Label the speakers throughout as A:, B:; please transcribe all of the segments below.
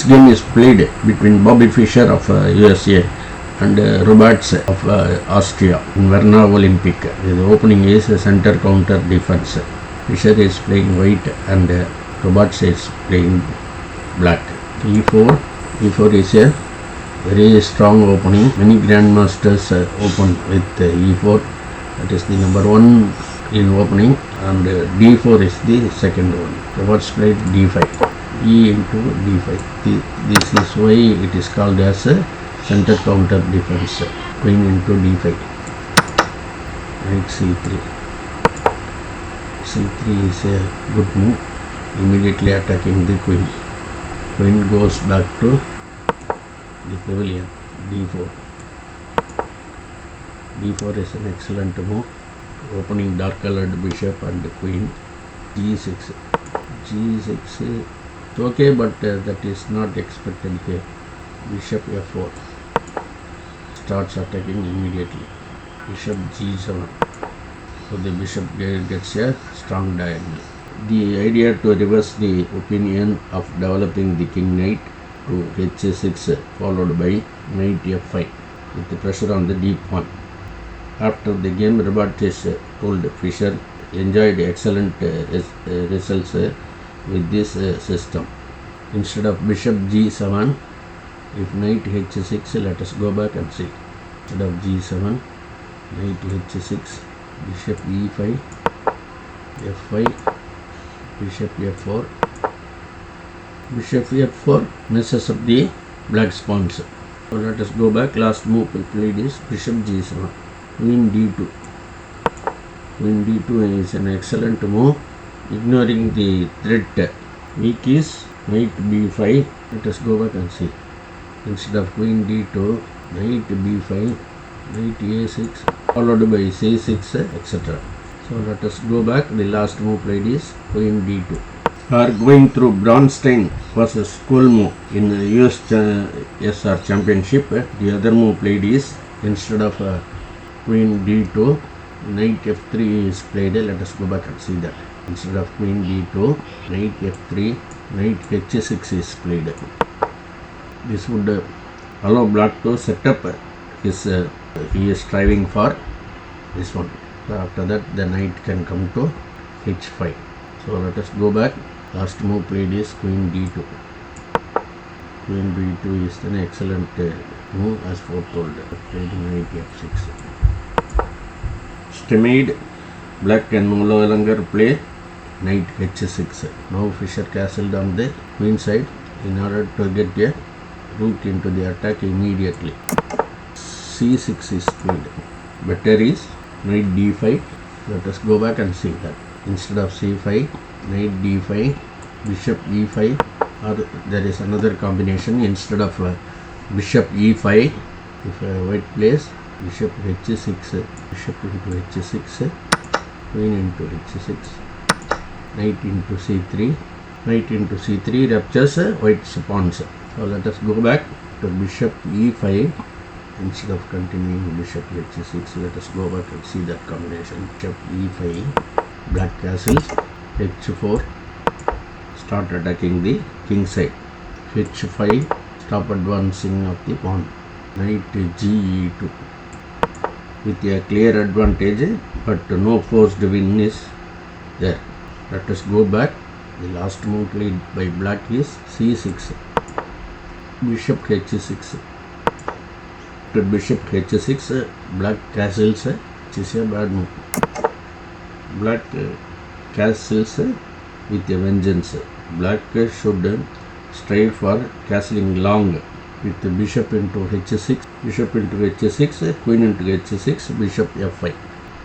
A: game is played between Bobby Fischer of USA and Robatsch of Austria in Varna Olympic. The opening is center counter defense. Fischer is playing white and Robatsch is playing black. E4 is a very strong opening. Many grandmasters open with E4. That is the number one in opening, and D4 is the second one. Robatsch played D5. E into D5. This is why it is called as a center counter defense. Queen into D5. Knight C3. C3 is a good move. Immediately attacking the queen. Queen goes back to the pavilion. D4. D4 is an excellent move. Opening dark colored bishop and queen. G6. G6 is okay, but that is not expected here. Bishop F4. Starts attacking immediately. Bishop G7. So the bishop gets a strong diagonal. The idea to reverse the opinion of developing the king knight to H6 followed by knight F5 with the pressure on the deep pawn. After the game, Robatsch told Fischer enjoyed excellent results with this system. Instead of bishop G7, if knight H6, let us go back and see. Instead of G7, knight H6, bishop E5, F5, bishop F4. Bishop F4 messes up the black pawns. So let us go back. Last move we played is bishop G7. Queen D2. Queen D2 is an excellent move. Ignoring the threat. Weak is knight B5. Let us go back and see. Instead of queen D2, knight B5, knight A6, followed by C6, etc. So let us go back. The last move played is queen D2. We are going through Bronstein versus Kolmo in the USSR Championship. The other move played is instead of queen D2, knight F3 is played. Let us go back and see that. Instead of queen D2, knight F3, knight H6 is played. This would allow black to set up his, he is striving for this one. So after that the knight can come to H5. So let us go back. Last move played is queen D2. Queen D2 is an excellent move as foretold. Played knight F6. Stymied, black can no longer play knight H6. Now Fischer castled on the queen side in order to get a rook into the attack immediately. C6 is played. Better is knight D5. Let us go back and see that. Instead of C5, knight D5, bishop E5, or there is another combination. Instead of bishop E5, if white plays bishop H6, bishop into H6, queen into H6, knight into C3, knight into C3 ruptures white's pawns. So let us go back to bishop E5. Instead of continuing bishop H6, let us go back and see that combination. Bishop E5, black castles, H4, start attacking the king side. H5, stop advancing of the pawn. Knight Ge2 with a clear advantage, but no forced win is there. Let us go back. The last move played by black is C6, bishop H6. After bishop H6, black castles, which is a bad move. Black castles with a vengeance. Black should strive for castling long with the bishop into H6, bishop into H6, queen into H6, bishop F5.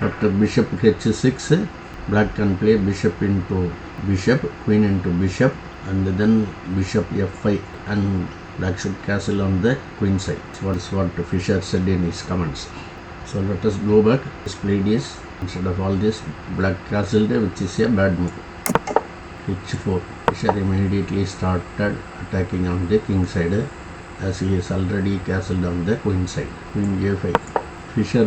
A: After bishop H6, black can play bishop into bishop, queen into bishop, and then bishop F5, and black should castle on the queen side. That's what Fischer said in his comments. So let us go back. This played is, instead of all this, black castled, which is a bad move. H4. Fischer immediately started attacking on the king side, as he is already castled on the queen side. Queen A5. Fischer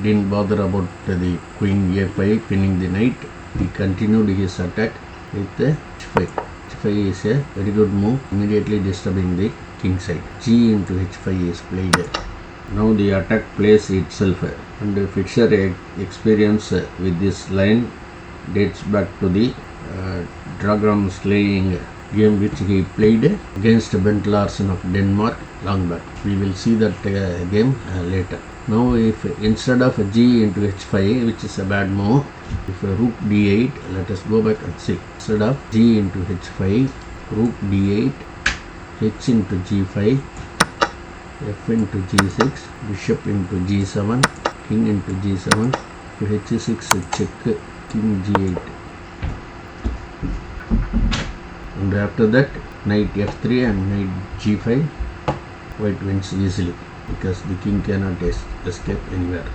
A: didn't bother about the queen A5 pinning the knight. He continued his attack with H5. e5 is a very good move, immediately disturbing the king side. G into h5 is played. Now the attack plays itself, and Fischer experience with this line dates back to the dragon slaying game which he played against Bent Larsen of Denmark long back. We will see that game later. Now if instead of g into h5, which is a bad move, if rook d8, let us go back and see. Instead of g into h5, rook d8, h into g5, f into g6, bishop into g7, king into g7, to h6 check, king g8. And after that, knight f3 and knight g5, white wins easily because the king cannot escape anywhere.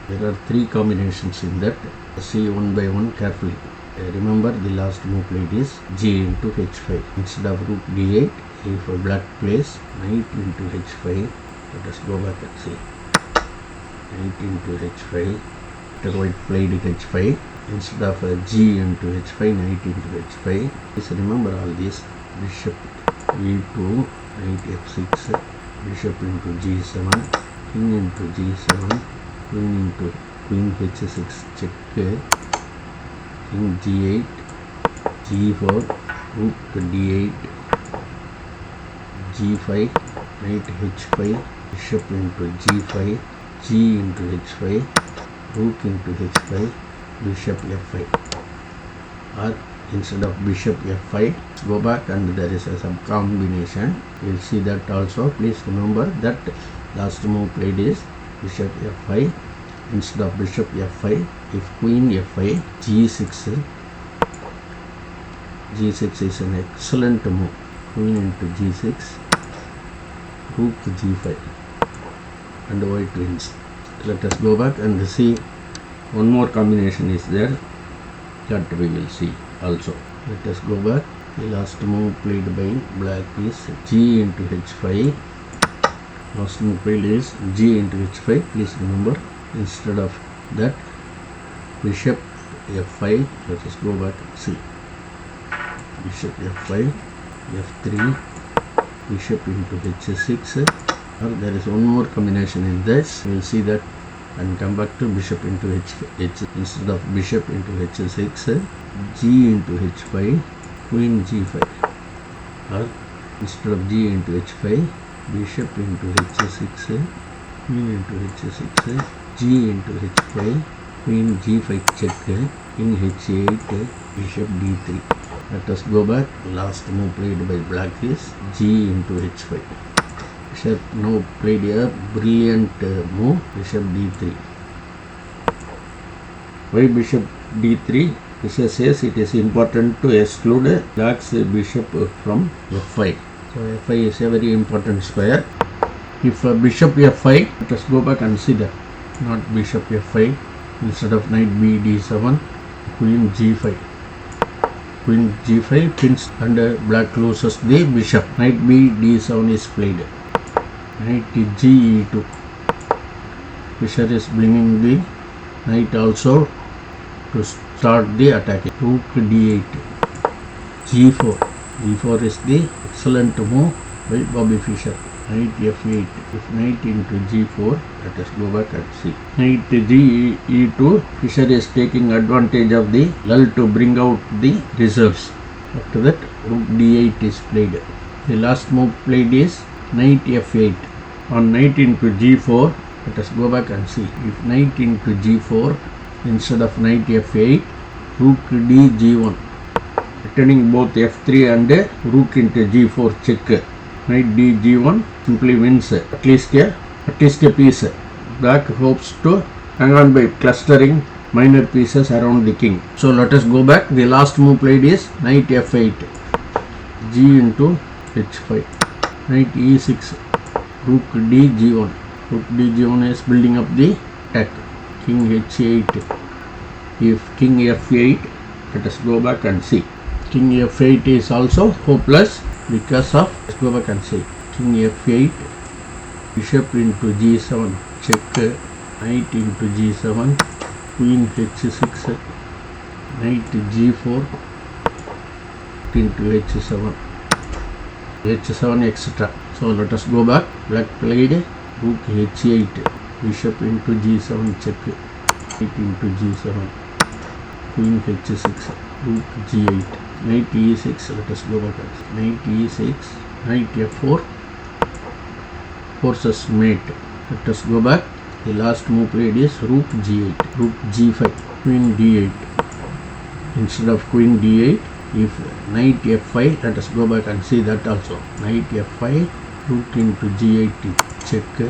A: There are three combinations in that. See one by one carefully. Remember the last move played is g into h5. Instead of rook d8, if black plays knight into h5, let us go back and see. Knight into h5, after white played h5. Instead of g into h5, knight into h5. Please remember all these. Bishop e2, knight f6, bishop into g7, king into g7, queen into queen h6 check, king g8, g4, rook d8, g5, knight h5, bishop into g5, g into h5, rook into h5, bishop f5. Or instead of bishop f5, go back and there is a sub combination. We will see that also. Please remember that last move played is bishop f5. Instead of bishop f5, if queen f5, g6. G6 is an excellent move. Queen into g6, rook g5, and white wins. Let us go back and see one more combination is there that we will see also. Let us go back. The last move played by black is g into h5. Last move played is g into h5. Please remember, instead of that, bishop f5. Let us go back and see. Bishop f5, f3, bishop into h6. Or there is one more combination in this. We will see that and come back to bishop into h. Instead of bishop into h6, g into h5, queen g5. Or instead of g into h5, bishop into h6, queen into h6, g into h5, queen g5 check, king h8, bishop d3. Let us go back. Last move played by black is g into h5. Bishop now played a brilliant move, bishop d3. Why bishop d3? Fischer says it is important to exclude black's bishop from f5. So f5 is a very important square. If bishop f5, let us go back and see that. Not bishop f5. Instead of knight b d7, queen g5. Queen g5 pins and black loses the bishop. Knight b d7 is played. Knight g e2. Fischer is bringing the knight also to start the attack. Rook d8, g4. g4 is the excellent move by Bobby Fischer. Knight f8. If knight into g4, let us go back and see. Knight g e2. Fischer is taking advantage of the lull to bring out the reserves. After that, rook d8 is played. The last move played is knight f8. On knight into g4, let us go back and see. If knight into g4, instead of knight f8, rook d g1, returning both f3 and rook into g4 check. Knight d g1 simply wins at least a piece. Black hopes to hang on by clustering minor pieces around the king. So let us go back. The last move played is knight f8, g into h5, knight e6, rook d g1. Rook d g1 is building up the attack. King h8. If king f8, let us go back and see. King f8 is also hopeless because of, let's go back and see. King f8, bishop into g7 check, knight into g7, queen h6, knight g4, rook into h7, h7 etc. So let us go back. Black played rook h8, bishop into g7 check, knight into g7, queen h6, rook g8, knight e6. Let us go back. Knight e6, knight f4, forces mate. Let us go back. The last move played is rook g8, rook g5, queen d8. Instead of queen d8, if knight f5, let us go back and see that also. Knight f5, rook into g8 check,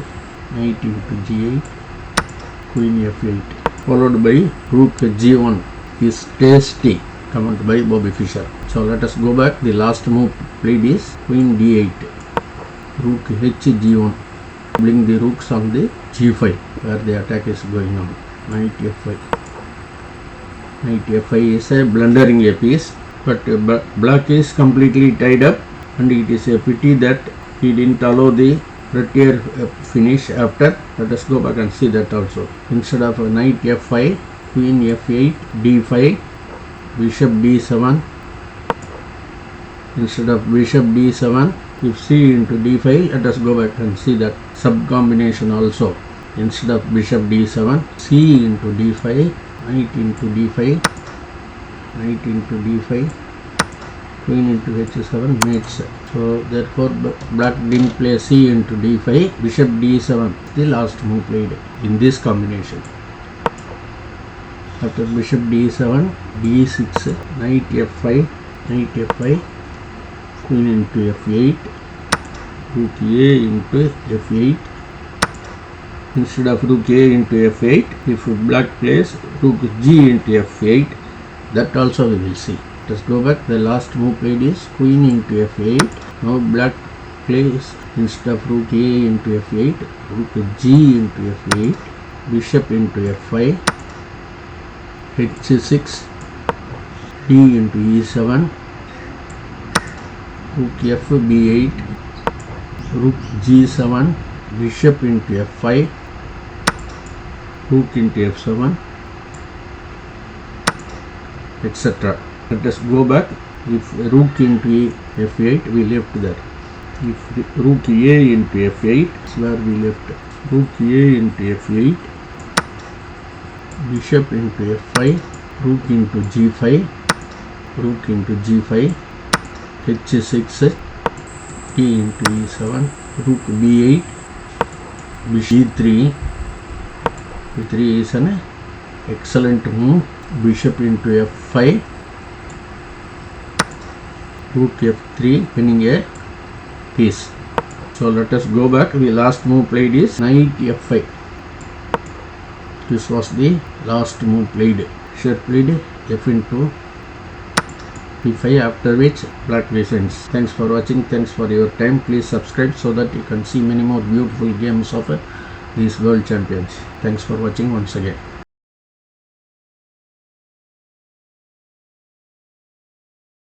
A: knight into g8, queen f8, followed by rook g1 is tasty, comment by Bobby Fischer. So let us go back. The last move played is queen d8, rook h g1, bring the rooks on the g5 where the attack is going on. Knight f5. Knight f5 is a blundering a piece, but black is completely tied up, and it is a pity that he didn't allow the red tier finish after. Let us go back and see that also. Instead of knight f5, queen f8, d5, bishop d7. Instead of bishop d7, if c into d5, let us go back and see that sub combination also. Instead of bishop d7, c into d5, knight into d5, knight into d5, queen into h7 mates. So therefore black didn't play c into d5, bishop d7, the last move played in this combination. After bishop d7, d6, knight f5, queen into f8, rook a into f8. Instead of rook a into f8, if black plays rook g into f8, that also we will see. Let us go back. The last move played is queen into f8. Now black plays, instead of rook a into f8, rook g into f8, bishop into f5, h6, d into e7, rook f b8, rook g7, bishop into f5, rook into f7, etc. Let us go back. If rook into f8, we left there. If rook a into f8, that's where we left. Rook a into f8, bishop into f5, rook into g5, rook into g5, h6, d into e7, rook b8, bishop e3. e3 is an excellent move. Bishop into f5, rook f3, winning a piece. So let us go back. The last move played is knight f5. This was the last move played. Fischer played f into p5, after which black descends. Thanks for watching. Thanks for your time. Please subscribe so that you can see many more beautiful games of these world champions. Thanks for watching once again.